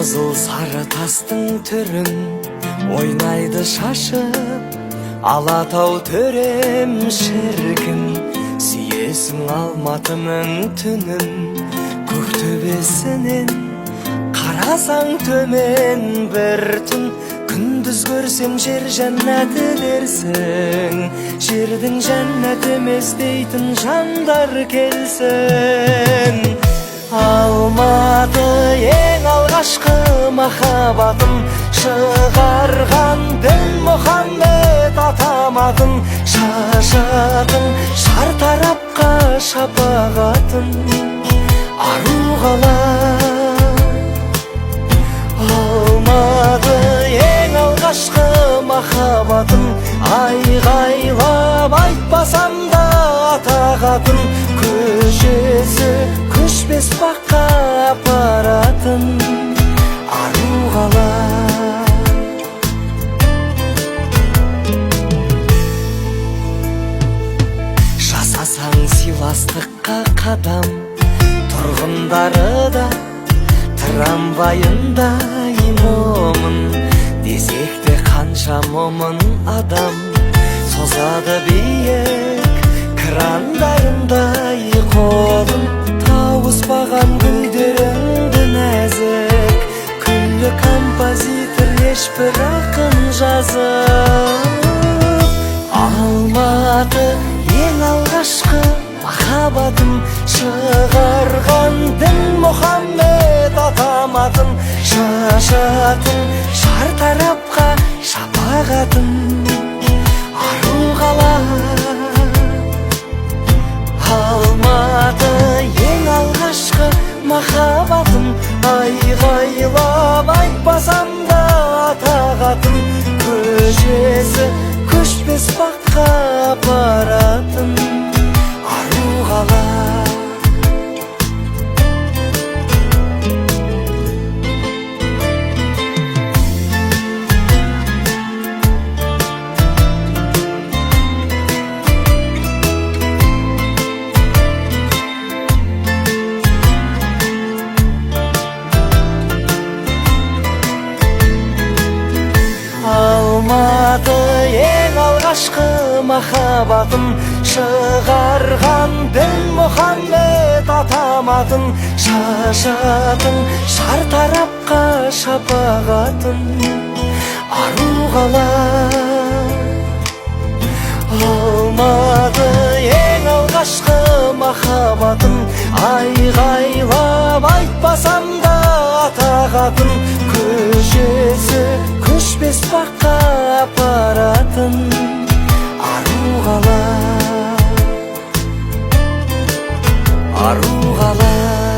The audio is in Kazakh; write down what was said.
қызыл сары тастың түрін ойнайды шашып, Алатау төрем шіркін, сүйесің Алматының түнін. Көк төбесінен қарасаң төмен бір түн, күндіз көрсең жер жәннаты дерсің. Жердің жәннат емес дейтін жандар келсін. Алматы ең алғашқы махаббатым, шығарған Дінмұхаммед атаматын. Шашатын шартарапқа шапағатын, ару қала. Алматы ең алғашқы махаббатым, айғайлап айтпасам да атағатын. Көшесі көшпес баққа апаратын, ару қала. Жасасаң сыйластыққа қадам, тұрғындары да трамвайындай момын. Десек те қанша момын адам, созады биік крандарындай қолын. Тауыспаған гүлдеріңді нәзік, күллі композитор ешбір ақын жазып. Алматы ең алғашқы махаббатым, шығарған Дінмұхаммед атаматын. Шашатын шартарапқа шапағатын, ару қала. Алматы ең алғашқы махаббатым, айғайлап айтпасам да атағатын. Көшесі көшпес баққа апаратын, ару қала. Алматы ең алғашқы махаббатым, шығарған Дінмұхаммед атаматын. Шашатын шартарапқа шапағатын, ару қала. Алматы ең алғашқы махаббатым, айғайлап айтпасам да атағатын. Көшесі көшпес баққа апаратын, ару қала. Ару қала.